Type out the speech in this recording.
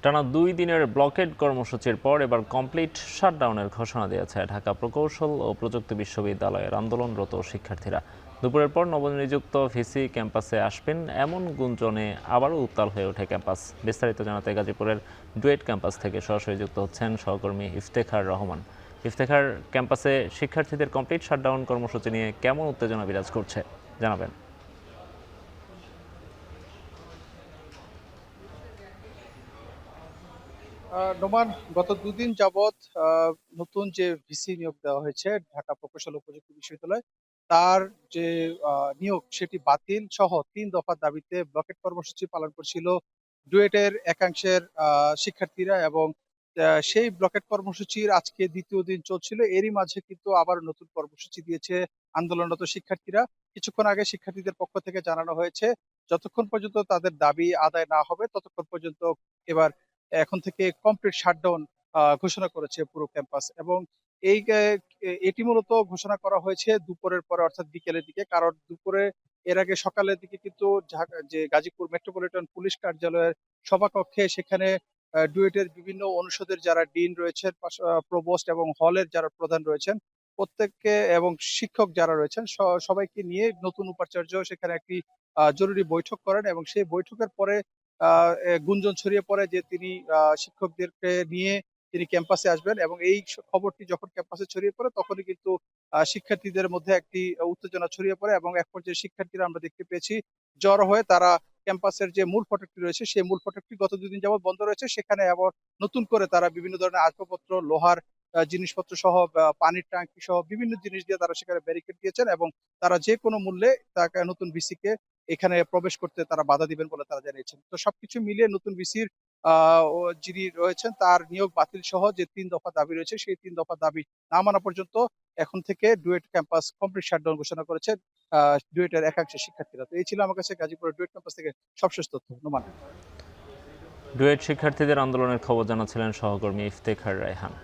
টানা 2 দিনের ব্লকেড কর্মসূচির পর এবার কমপ্লিট শাটডাউনের ঘোষণা দিয়েছে ঢাকা প্রকৌশল ও প্রযুক্তি বিশ্ববিদ্যালয়ের আন্দোলনরত শিক্ষার্থীরা। দুপুরের পর নবনিযুক্ত ভিসি ক্যাম্পাসে আসবেন এমন গুঞ্জনে আবারও উত্তাল হয়ে ওঠে ক্যাম্পাস। বিস্তারিত জানাতে গাজীপুরের ডুয়েট ক্যাম্পাস থেকে সরাসরি যুক্ত হচ্ছেন সহকর্মী ইফতেখার রহমান। ইফতেখার, ক্যাম্পাসে শিক্ষার্থীদের কমপ্লিট শাটডাউন কর্মসূচি নিয়ে কেমন উত্তেজনা বিরাজ করছে জানাবেন। নোমান, গত দুদিন যাবৎ নতুন যে ভিসি নিয়োগ দেওয়া হয়েছে ঢাকা প্রকৌশল ও প্রযুক্তি বিশ্ববিদ্যালয়, তার যে নিয়োগ সেটি বাতিল সহ ৩ দফার দাবিতে ব্লকেট কর্মসূচি পালন করছিল ডুয়েটের একাংশের শিক্ষার্থীরা। এবং সেই ব্লকেট কর্মসূচির আজকে দ্বিতীয় দিন চলছিল। এরই মাঝে কিন্তু আবার নতুন কর্মসূচি দিয়েছে আন্দোলনরত শিক্ষার্থীরা। কিছুক্ষণ আগে শিক্ষার্থীদের পক্ষ থেকে জানানো হয়েছে, যতক্ষণ পর্যন্ত তাদের দাবি আদায় না হবে ততক্ষণ পর্যন্ত এবার এখন থেকে কমপ্লিট শাটডাউন ঘোষণা করেছে পুরো ক্যাম্পাস। এবং এই এটি মূলত ঘোষণা করা হয়েছে দুপুরের পরে, অর্থাৎ বিকেলের দিকে। কারণ দুপুরে এর আগে সকালের দিকে কিন্তু যে গাজীপুর মেট্রোপলিটন পুলিশ কার্যালয়ের সভাকক্ষে সেখানে ডুয়েটের বিভিন্ন অনুষদের যারা ডিন রয়েছেন, প্রভোস্ট এবং হলের যারা প্রধান রয়েছেন প্রত্যেককে এবং শিক্ষক যারা রয়েছেন সবাইকে নিয়ে নতুন উপাচার্য সেখানে একটি জরুরি বৈঠক করেন। এবং সেই বৈঠকের পরে গুঞ্জন ছড়িয়ে পড়ে যে তিনি শিক্ষকদেরকে নিয়ে তিনি ক্যাম্পাসে আসবেন। এবং এই খবরটি যখন ক্যাম্পাসে ছড়িয়ে পড়ে তখনই কিন্তু শিক্ষার্থীদের মধ্যে একটি উত্তেজনা ছড়িয়ে পড়ে। এবং এক পর্যায়ে শিক্ষার্থীরা আমরা দেখতে পেয়েছি জড়ো হয়ে তারা ক্যাম্পাসের যে মূল ফটকটি রয়েছে সেই মূল ফটকটি গত 2 দিন যাবৎ বন্ধ রয়েছে, সেখানে আবার নতুন করে তারা বিভিন্ন ধরনের আসবাবপত্র, লোহার জিনিসপত্র সহ পানির ট্যাঙ্কি সহ বিভিন্ন জিনিস দিয়ে তারা সেখানে ব্যারিকেড দিয়েছেন। এবং তারা যে কোনো মূল্যে তাকে নতুন ভিসিকে এখানে প্রবেশ করতে তারা বাধা দিবেন বলে তারা জানিয়েছেন। তো সবকিছু মিলিয়ে নতুন ভিসির যিনি রয়েছেন তার নিয়োগ বাতিল সহ যে ৩ দফা দাবি রয়েছে সেই ৩ দফা দাবি না মানা পর্যন্ত এখন থেকে ডুয়েট ক্যাম্পাস কমপ্লিট শাটডাউন ঘোষণা করেছে ডুয়েটের একাংশের শিক্ষার্থীরা। তো এই ছিল আমার কাছে গাজীপুরের ডুয়েট ক্যাম্পাস থেকে সবশেষ তথ্য। নোমান। ডুয়েট শিক্ষার্থীদের আন্দোলনের খবর জানাচ্ছিলেন সহকর্মী ইফতেখার রায়হান।